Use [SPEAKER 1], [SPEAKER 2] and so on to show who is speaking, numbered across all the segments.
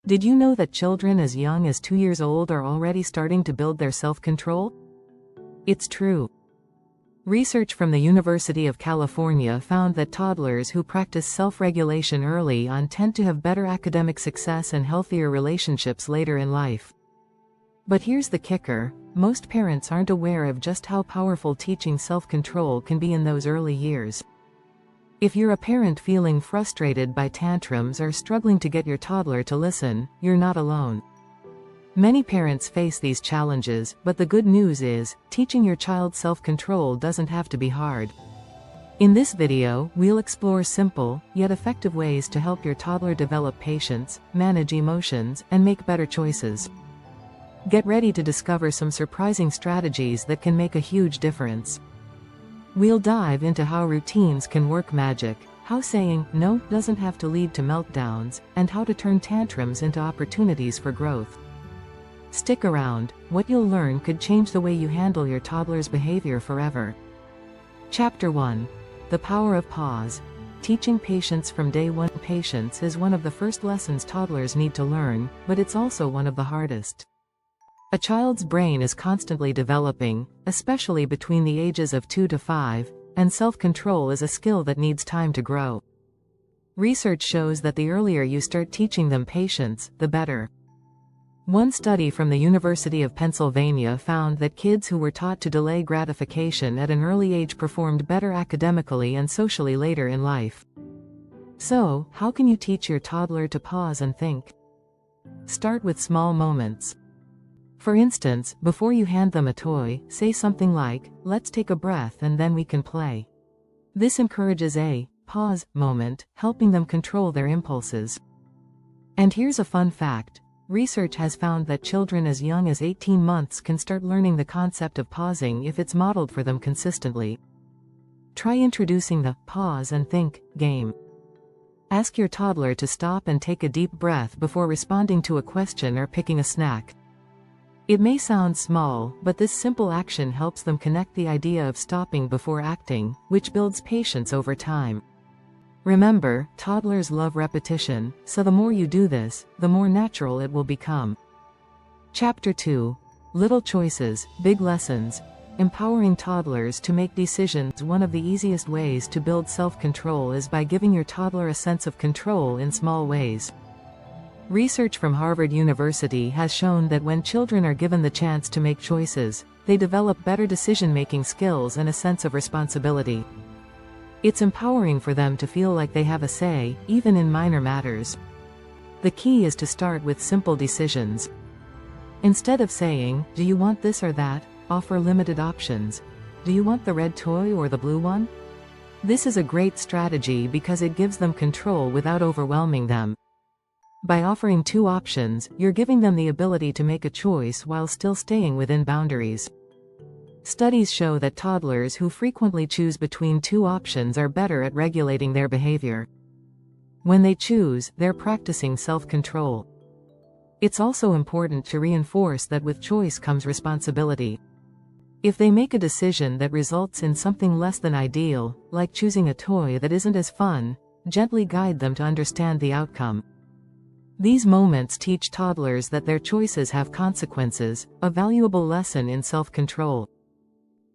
[SPEAKER 1] Did you know that children as young as 2 years old are already starting to build their self-control? It's true. Research from the University of California found that toddlers who practice self-regulation early on tend to have better academic success and healthier relationships later in life. But here's the kicker: most parents aren't aware of just how powerful teaching self-control can be in those early years. If you're a parent feeling frustrated by tantrums or struggling to get your toddler to listen, you're not alone. Many parents face these challenges, but the good news is, teaching your child self-control doesn't have to be hard. In this video, we'll explore simple, yet effective ways to help your toddler develop patience, manage emotions, and make better choices. Get ready to discover some surprising strategies that can make a huge difference. We'll dive into how routines can work magic, how saying no doesn't have to lead to meltdowns, and how to turn tantrums into opportunities for growth. Stick around, what you'll learn could change the way you handle your toddler's behavior forever. Chapter 1. The Power of Pause. Teaching patience from day one. Patience is one of the first lessons toddlers need to learn, but it's also one of the hardest. A child's brain is constantly developing, especially between the ages of 2 to 5, and self-control is a skill that needs time to grow. Research shows that the earlier you start teaching them patience, the better. One study from the University of Pennsylvania found that kids who were taught to delay gratification at an early age performed better academically and socially later in life. So, how can you teach your toddler to pause and think? Start with small moments. For instance, before you hand them a toy, say something like, "Let's take a breath and then we can play." This encourages a pause moment, helping them control their impulses. And here's a fun fact. Research has found that children as young as 18 months can start learning the concept of pausing if it's modeled for them consistently. Try introducing the pause and think game. Ask your toddler to stop and take a deep breath before responding to a question or picking a snack. It may sound small, but this simple action helps them connect the idea of stopping before acting, which builds patience over time. Remember, toddlers love repetition, so the more you do this, the more natural it will become. Chapter 2. Little Choices, Big Lessons. Empowering toddlers to make decisions. One of the easiest ways to build self-control is by giving your toddler a sense of control in small ways. Research from Harvard University has shown that when children are given the chance to make choices, they develop better decision-making skills and a sense of responsibility. It's empowering for them to feel like they have a say, even in minor matters. The key is to start with simple decisions. Instead of saying, "Do you want this or that?" offer limited options. "Do you want the red toy or the blue one?" This is a great strategy because it gives them control without overwhelming them. By offering 2 options, you're giving them the ability to make a choice while still staying within boundaries. Studies show that toddlers who frequently choose between 2 options are better at regulating their behavior. When they choose, they're practicing self-control. It's also important to reinforce that with choice comes responsibility. If they make a decision that results in something less than ideal, like choosing a toy that isn't as fun, gently guide them to understand the outcome. These moments teach toddlers that their choices have consequences, a valuable lesson in self-control.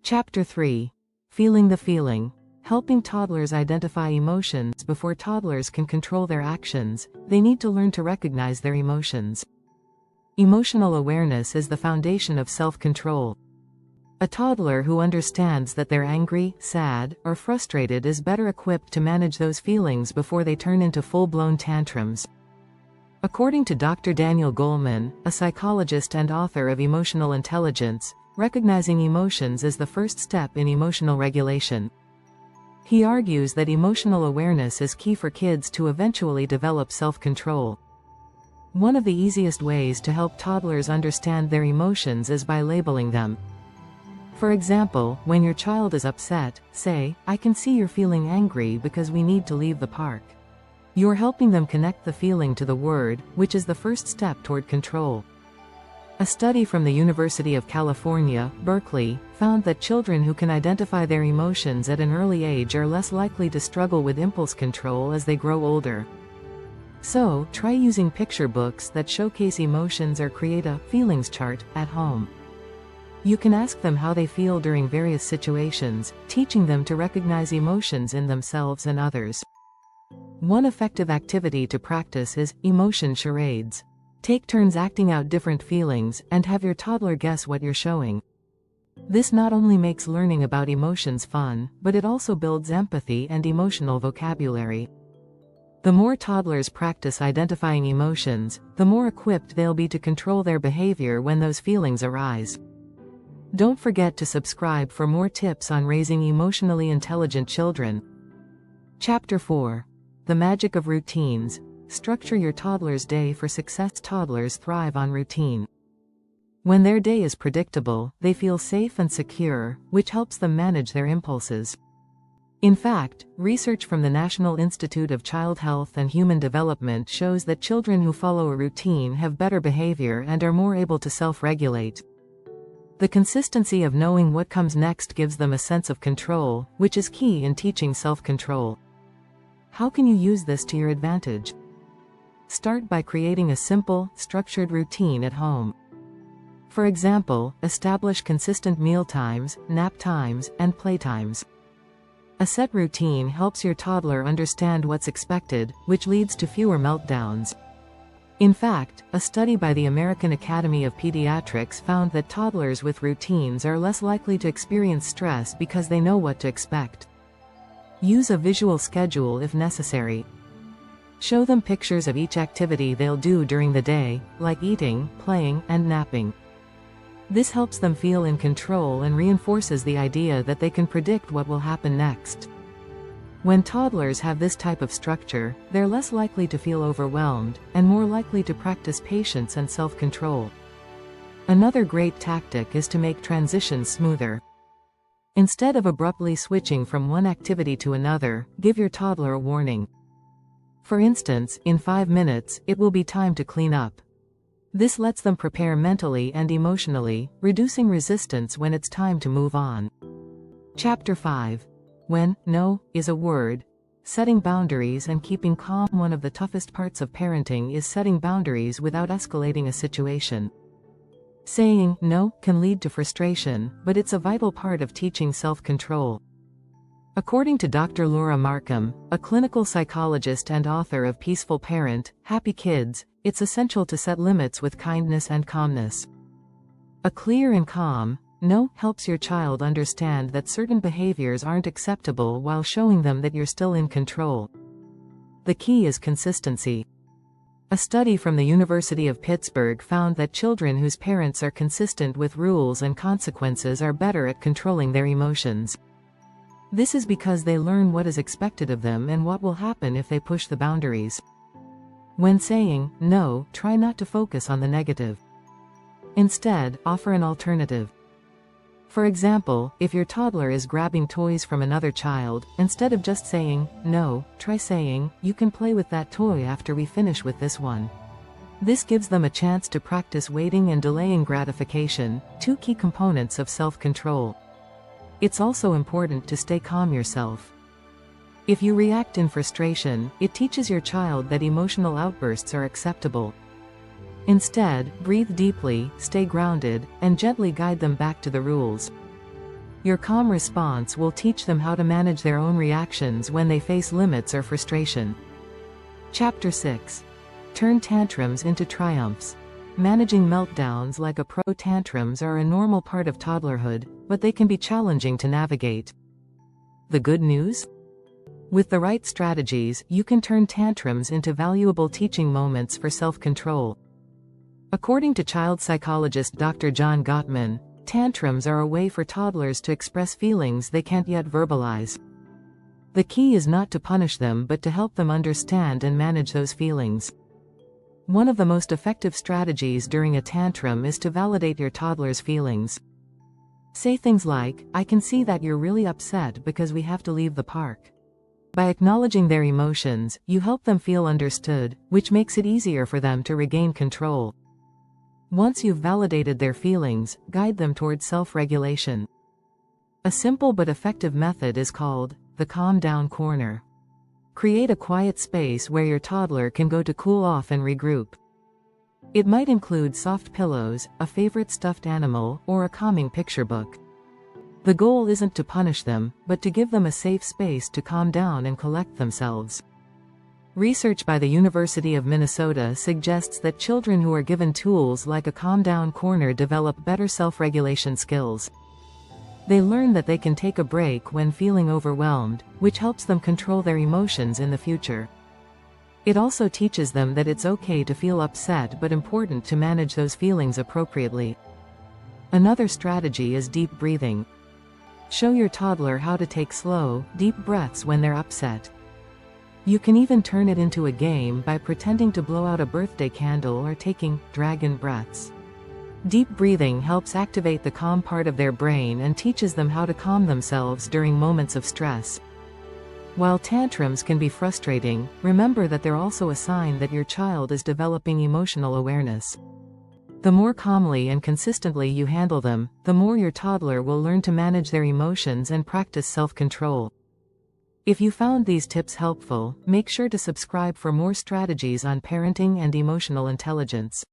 [SPEAKER 1] Chapter 3. Feeling the Feeling. Helping toddlers identify emotions. Before toddlers can control their actions, they need to learn to recognize their emotions. Emotional awareness is the foundation of self-control. A toddler who understands that they're angry, sad, or frustrated is better equipped to manage those feelings before they turn into full-blown tantrums. According to Dr. Daniel Goleman, a psychologist and author of Emotional Intelligence, recognizing emotions is the first step in emotional regulation. He argues that emotional awareness is key for kids to eventually develop self-control. One of the easiest ways to help toddlers understand their emotions is by labeling them. For example, when your child is upset, say, "I can see you're feeling angry because we need to leave the park." You're helping them connect the feeling to the word, which is the first step toward control. A study from the University of California, Berkeley, found that children who can identify their emotions at an early age are less likely to struggle with impulse control as they grow older. So, try using picture books that showcase emotions or create a feelings chart at home. You can ask them how they feel during various situations, teaching them to recognize emotions in themselves and others. One effective activity to practice is emotion charades. Take turns acting out different feelings, and have your toddler guess what you're showing. This not only makes learning about emotions fun, but it also builds empathy and emotional vocabulary. The more toddlers practice identifying emotions, the more equipped they'll be to control their behavior when those feelings arise. Don't forget to subscribe for more tips on raising emotionally intelligent children. Chapter 4. The Magic of Routines. Structure your toddler's day for success. Toddlers thrive on routine. When their day is predictable, they feel safe and secure, which helps them manage their impulses. In fact, research from the National Institute of Child Health and Human Development shows that children who follow a routine have better behavior and are more able to self-regulate. The consistency of knowing what comes next gives them a sense of control, which is key in teaching self-control. How can you use this to your advantage? Start by creating a simple, structured routine at home. For example, establish consistent meal times, nap times, and playtimes. A set routine helps your toddler understand what's expected, which leads to fewer meltdowns. In fact, a study by the American Academy of Pediatrics found that toddlers with routines are less likely to experience stress because they know what to expect. Use a visual schedule if necessary. Show them pictures of each activity they'll do during the day, like eating, playing, and napping. This helps them feel in control and reinforces the idea that they can predict what will happen next. When toddlers have this type of structure, they're less likely to feel overwhelmed, and more likely to practice patience and self-control. Another great tactic is to make transitions smoother. Instead of abruptly switching from one activity to another, give your toddler a warning. For instance, in 5 minutes, it will be time to clean up. This lets them prepare mentally and emotionally, reducing resistance when it's time to move on. Chapter 5. When no is a word. Setting boundaries and keeping calm. One of the toughest parts of parenting is setting boundaries without escalating a situation. Saying no can lead to frustration, but it's a vital part of teaching self-control. According to Dr. Laura Markham, a clinical psychologist and author of Peaceful Parent, Happy Kids, it's essential to set limits with kindness and calmness. A clear and calm no helps your child understand that certain behaviors aren't acceptable while showing them that you're still in control. The key is consistency. A study from the University of Pittsburgh found that children whose parents are consistent with rules and consequences are better at controlling their emotions. This is because they learn what is expected of them and what will happen if they push the boundaries. When saying no, try not to focus on the negative. Instead, offer an alternative. For example, if your toddler is grabbing toys from another child, instead of just saying no, try saying, "You can play with that toy after we finish with this one." This gives them a chance to practice waiting and delaying gratification, two key components of self-control. It's also important to stay calm yourself. If you react in frustration, it teaches your child that emotional outbursts are acceptable. Instead, breathe deeply, stay grounded, and gently guide them back to the rules. Your calm response will teach them how to manage their own reactions when they face limits or frustration. Chapter 6. Turn tantrums into triumphs. Managing meltdowns like a pro. Tantrums are a normal part of toddlerhood, but they can be challenging to navigate. The good news? With the right strategies, you can turn tantrums into valuable teaching moments for self-control. According to child psychologist Dr. John Gottman, tantrums are a way for toddlers to express feelings they can't yet verbalize. The key is not to punish them but to help them understand and manage those feelings. One of the most effective strategies during a tantrum is to validate your toddler's feelings. Say things like, "I can see that you're really upset because we have to leave the park." By acknowledging their emotions, you help them feel understood, which makes it easier for them to regain control. Once you've validated their feelings, guide them towards self-regulation. A simple but effective method is called the calm down corner. Create a quiet space where your toddler can go to cool off and regroup. It might include soft pillows, a favorite stuffed animal, or a calming picture book. The goal isn't to punish them, but to give them a safe space to calm down and collect themselves. Research by the University of Minnesota suggests that children who are given tools like a calm-down corner develop better self-regulation skills. They learn that they can take a break when feeling overwhelmed, which helps them control their emotions in the future. It also teaches them that it's okay to feel upset but important to manage those feelings appropriately. Another strategy is deep breathing. Show your toddler how to take slow, deep breaths when they're upset. You can even turn it into a game by pretending to blow out a birthday candle or taking dragon breaths. Deep breathing helps activate the calm part of their brain and teaches them how to calm themselves during moments of stress. While tantrums can be frustrating, remember that they're also a sign that your child is developing emotional awareness. The more calmly and consistently you handle them, the more your toddler will learn to manage their emotions and practice self-control. If you found these tips helpful, make sure to subscribe for more strategies on parenting and emotional intelligence.